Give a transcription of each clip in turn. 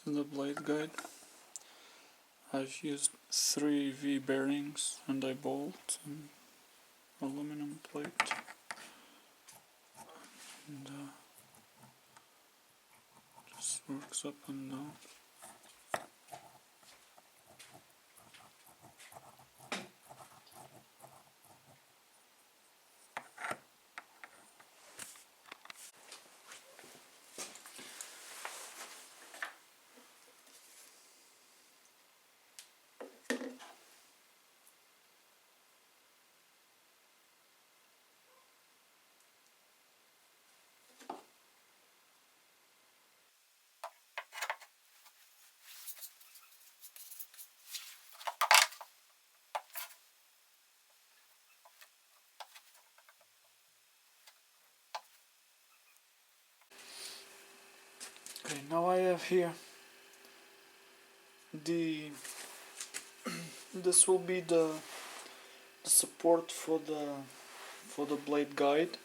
is the blade guide. I've used 3 V bearings and a bolt and aluminum plate, and just works up and down. Okay, now I have here the this will be the support for the blade guide,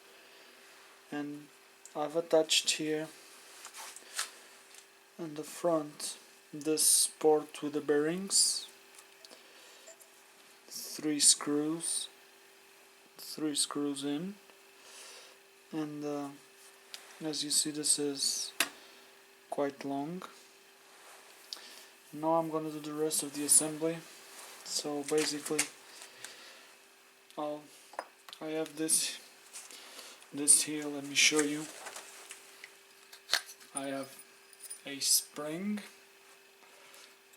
and I've attached here in the front this port with the bearings, 3 screws in, and as you see, this is quite long. Now I'm gonna do the rest of the assembly. So basically I have this here. Let me show you. I have a spring,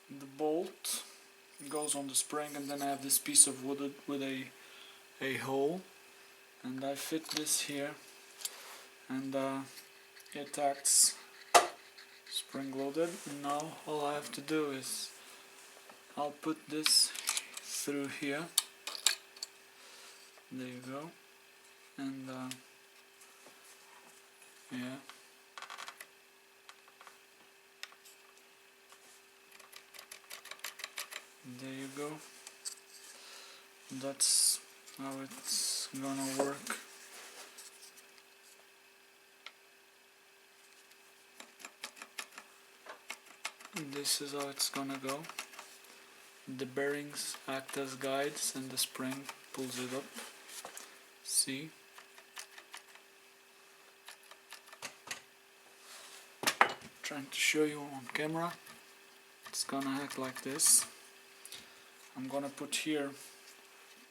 the bolt goes on the spring, and then I have this piece of wood with a hole, and I fit this here, and it acts spring loaded. Now all I have to do is I'll put this through here. There you go. And yeah, there you go. That's how it's gonna work. This is how it's gonna go. The bearings act as guides and the spring pulls it up. See? Trying to show you on camera. It's gonna act like this. I'm gonna put here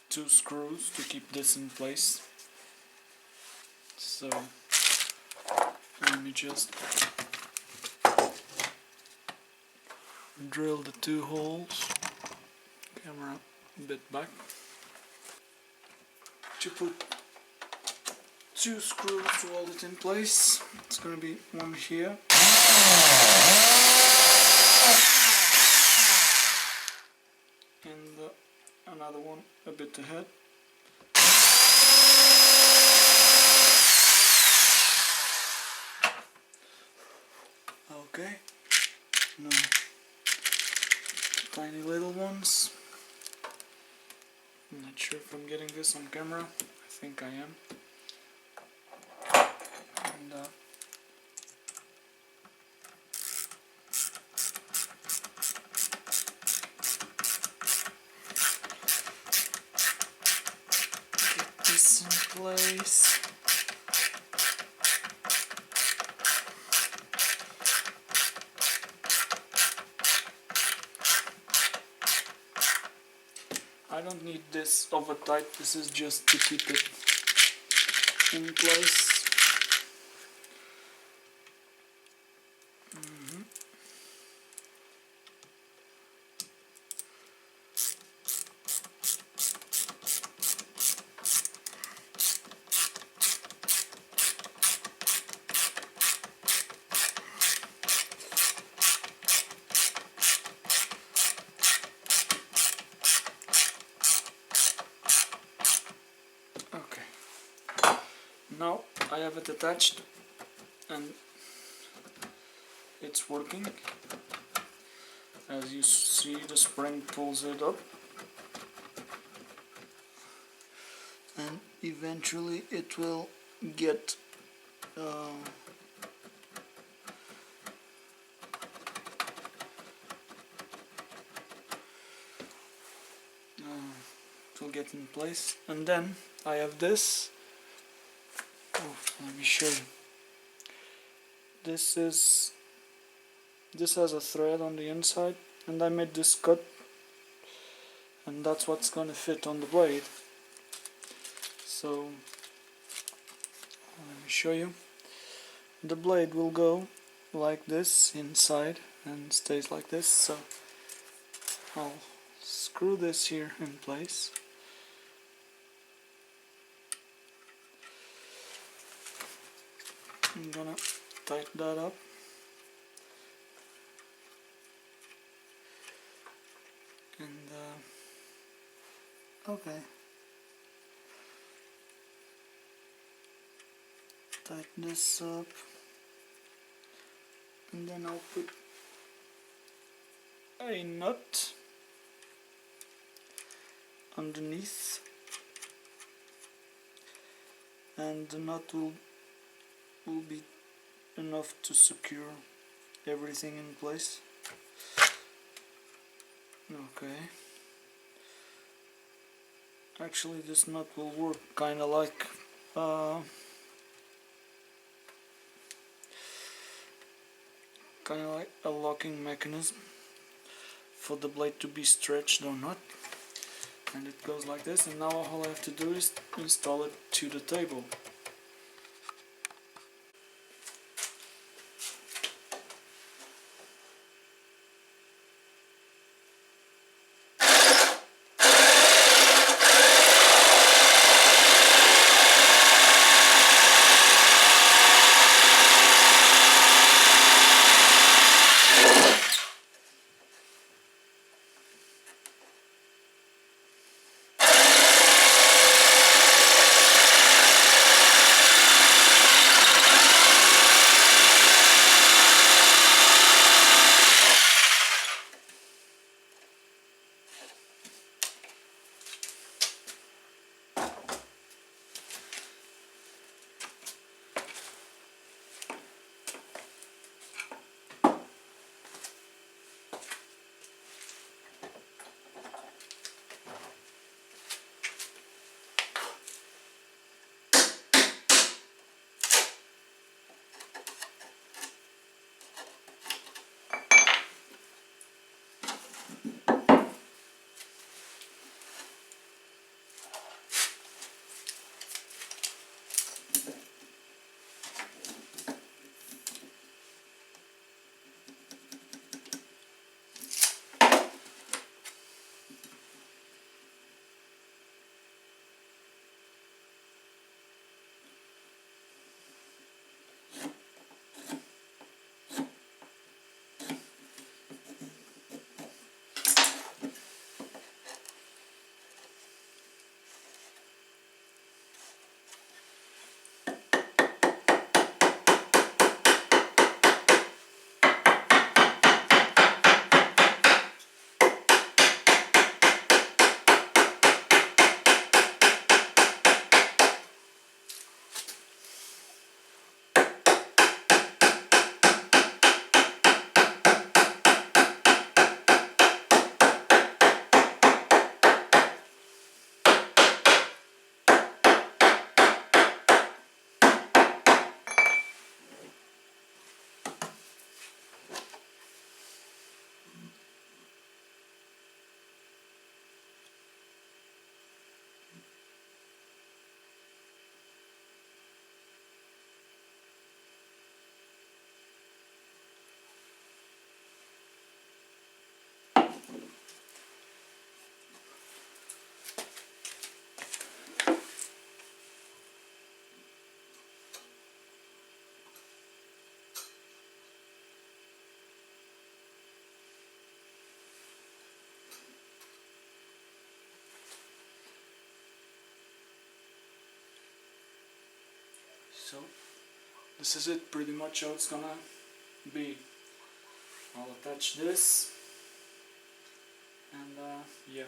2 screws to keep this in place. So let me just drill the 2 holes. Camera a bit back. To put 2 screws to hold it in place. It's gonna be one here. And another one a bit ahead. Okay. Now, tiny little ones. I'm not sure if I'm getting this on camera. I think I am. And get this in place. I don't need this over tight, this is just to keep it in place. Now I have it attached and it's working. As you see, the spring pulls it up and eventually it will get get in place. And then I have this. Oh, let me show you. This has a thread on the inside, and I made this cut, and that's what's gonna fit on the blade. So let me show you. The blade will go like this inside and stays like this, so I'll screw this here in place. I'm gonna tighten that up. And okay, tighten this up, and then I'll put a nut underneath, and the nut will be enough to secure everything in place. Okay. Actually, this nut will work kind of like a locking mechanism for the blade to be stretched or not. And it goes like this, and now all I have to do is install it to the table. So this is it, pretty much how it's gonna be. I'll attach this, and yeah.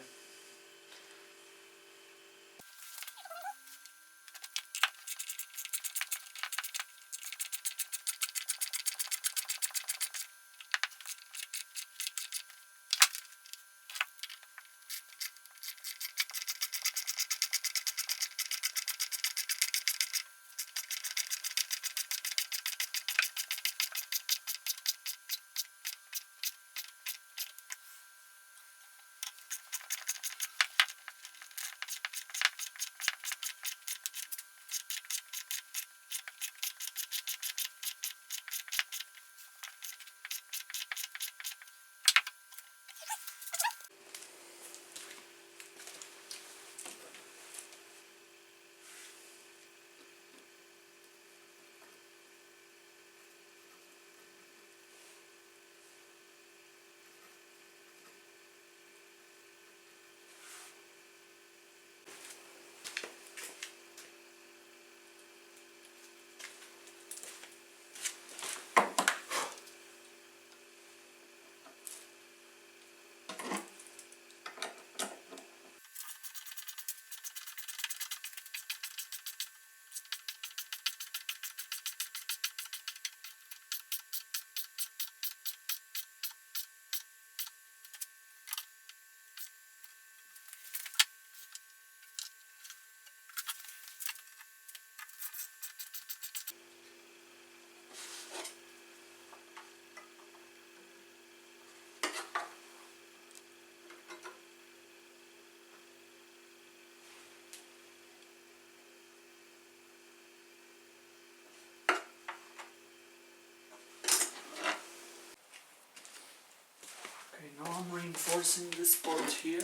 Now I'm reinforcing this part here.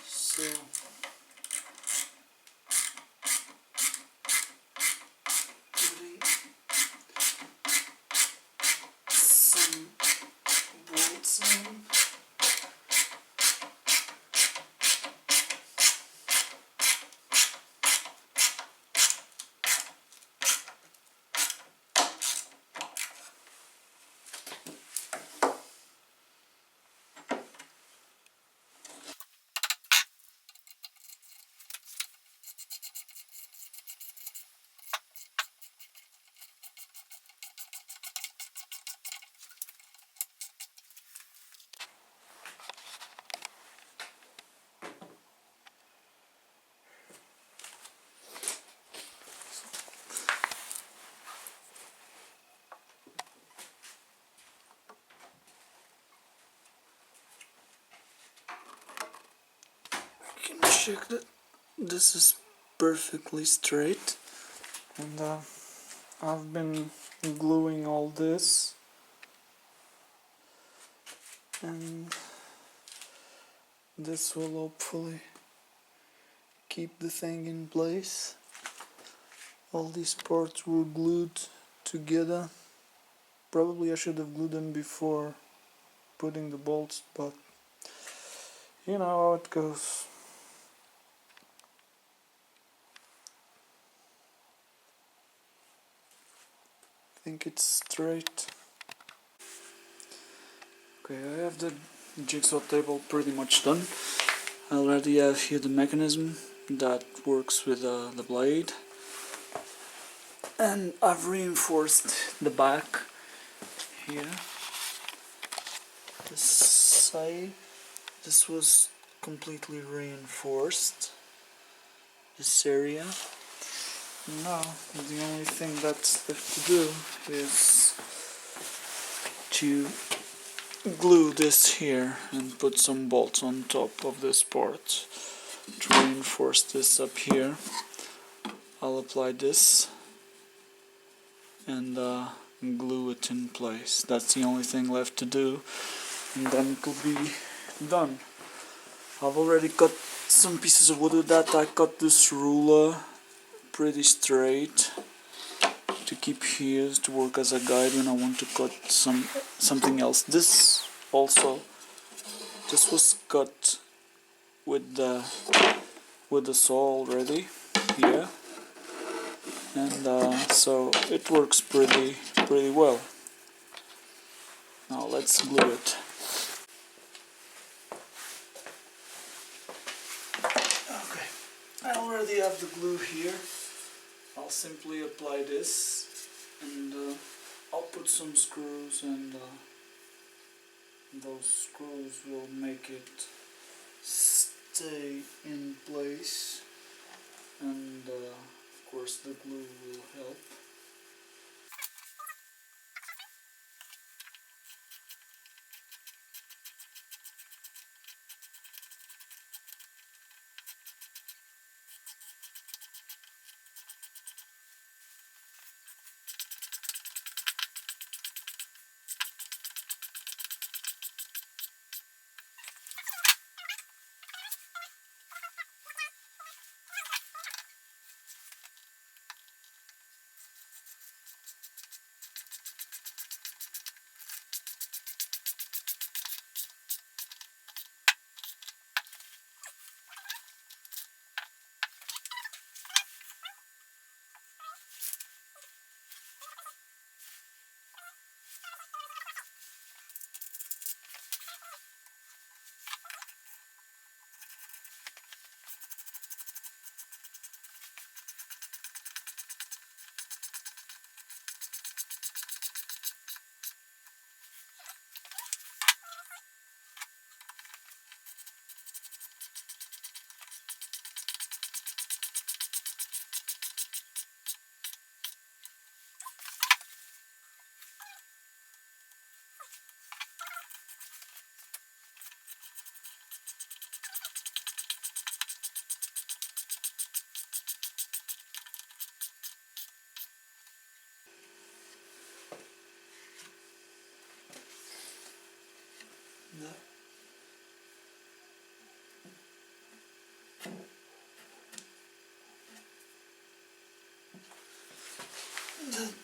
So putting some bolts in. Can check that this is perfectly straight, and I've been gluing all this, and this will hopefully keep the thing in place. All these parts were glued together. Probably I should have glued them before putting the bolts, but you know how it goes. I think it's straight. Okay, I have the jigsaw table pretty much done. I already have here the mechanism that works with the blade, and I've reinforced the back here. This side, this was completely reinforced, this area. Now the only thing that's left to do is to glue this here and put some bolts on top of this part to reinforce this up here. I'll apply this and glue it in place. That's the only thing left to do, and then it will be done. I've already cut some pieces of wood with that. I cut this ruler pretty straight to keep here to work as a guide when I want to cut something else. This was cut with the saw already here, and so it works pretty well. Now let's glue it. Okay, I already have the glue here. I'll simply apply this, and I'll put some screws, and those screws will make it stay in place, and of course the glue will help.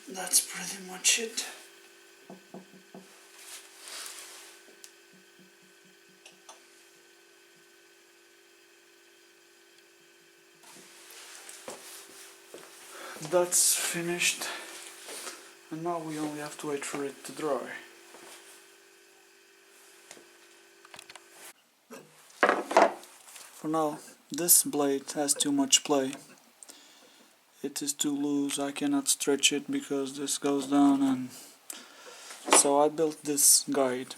That's pretty much it. That's finished, and now we only have to wait for it to dry. For now, this blade has too much play. It is too loose, I cannot stretch it because this goes down, and so I built this guide.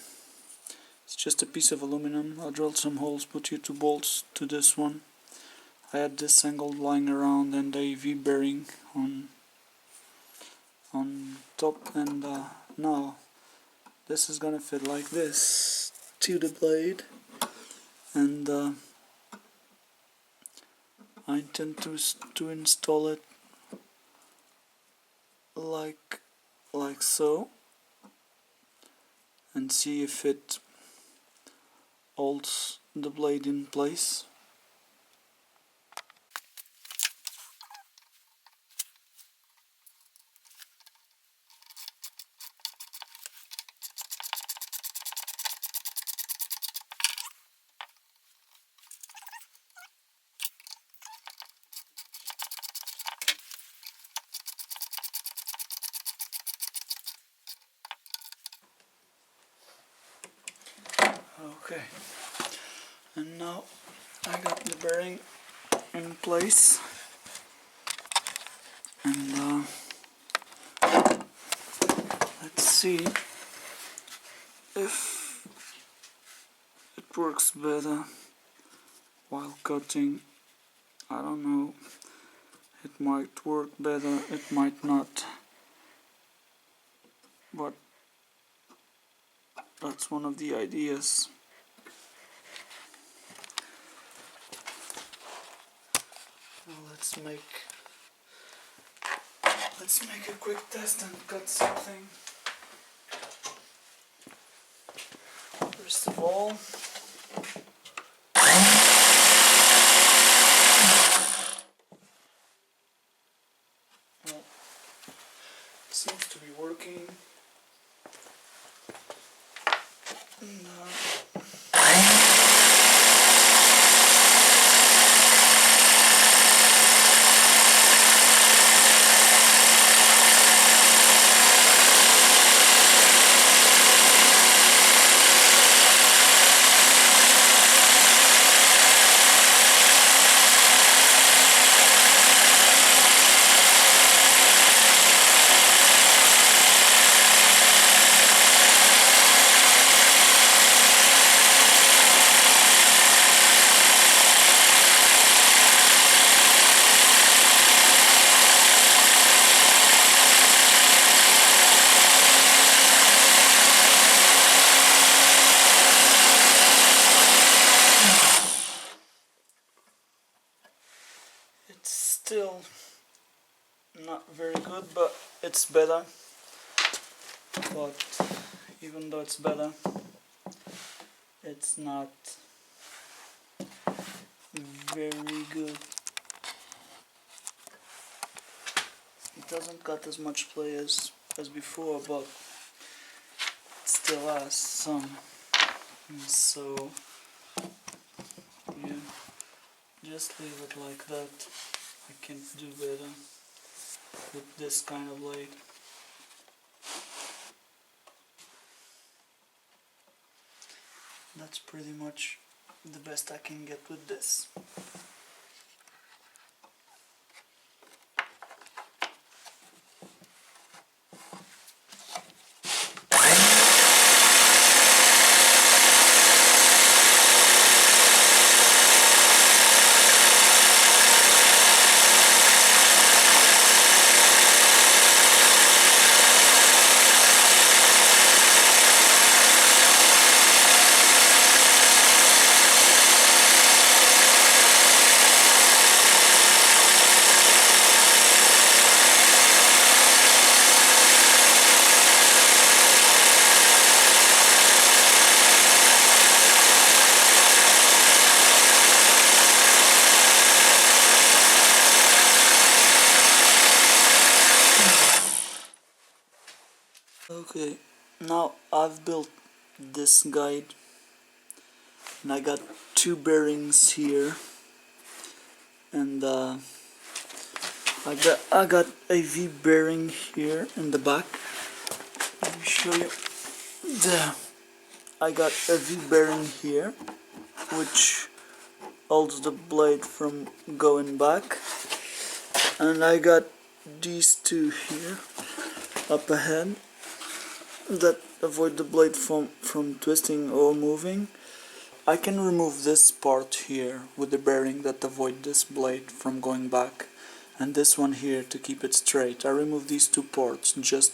It's just a piece of aluminum. I drilled some holes, put here 2 bolts to this one. I had this angled lying around and a V-bearing on top, and now this is gonna fit like this to the blade, and I intend to install it like so, and see if it holds the blade in place. Okay, and now I got the bearing in place, and let's see if it works better while cutting. I don't know, it might work better, it might not, but that's one of the ideas. Well, let's make a quick test and cut something. First of all, well, seems to be working. And, it's still not very good, but it's better. But even though it's better, it's not very good. It doesn't got as much play as before, but it still has some. And so yeah, just leave it like that. I can't do better with this kind of blade. That's pretty much the best I can get with this. Now I've built this guide, and I got two bearings here, and I got a V bearing here in the back. Let me show you. There, I got a V bearing here, which holds the blade from going back, and I got these two here up ahead that avoid the blade from twisting or moving. I can remove this part here with the bearing that avoid this blade from going back, and this one here to keep it straight. I remove these two parts just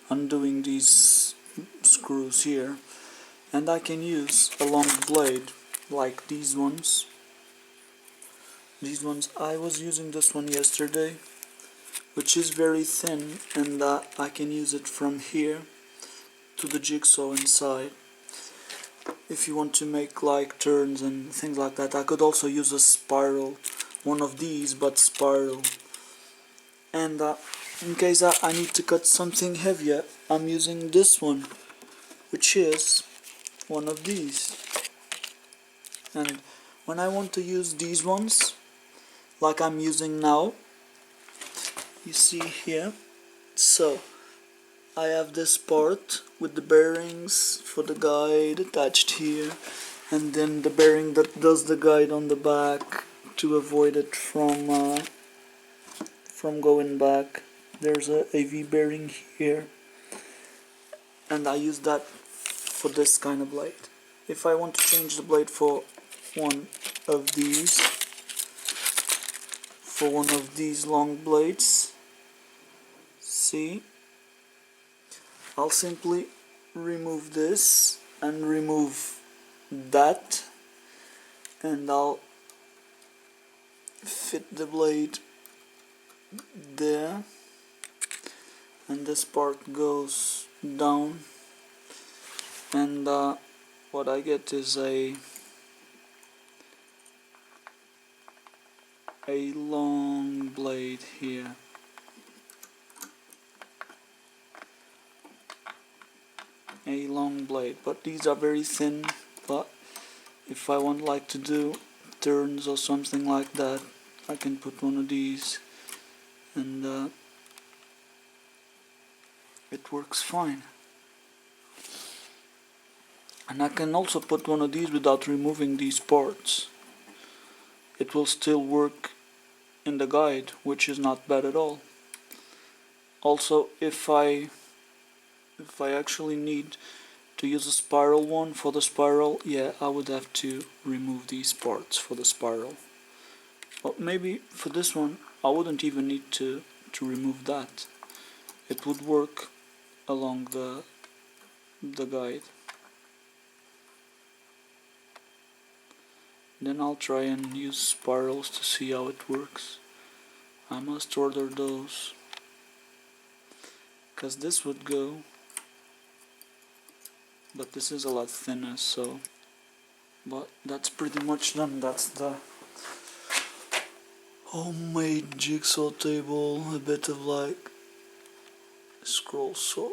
undoing these screws here, and I can use a long blade like these ones. I was using this one yesterday, which is very thin, and I can use it from here to the jigsaw inside. If you want to make like turns and things like that, I could also use a spiral, one of these but spiral. And in case I need to cut something heavier, I'm using this one, which is one of these. And when I want to use these ones, like I'm using now, you see here, so I have this part with the bearings for the guide attached here, and then the bearing that does the guide on the back to avoid it from going back. There's a V bearing here, and I use that for this kind of blade. If I want to change the blade for one of these, long blades, see, I'll simply remove this and remove that, and I'll fit the blade there, and this part goes down, and what I get is a long blade here. A long blade, but these are very thin. But if I want like to do turns or something like that, I can put one of these, and it works fine. And I can also put one of these without removing these parts. It will still work in the guide, which is not bad at all. Also, if I actually need to use a spiral one for the spiral, yeah, I would have to remove these parts for the spiral. But maybe for this one, I wouldn't even need to remove that. It would work along the guide. Then I'll try and use spirals to see how it works. I must order those, because this would go, but this is a lot thinner, so. But that's pretty much done. That's the homemade jigsaw table, a bit of like scroll saw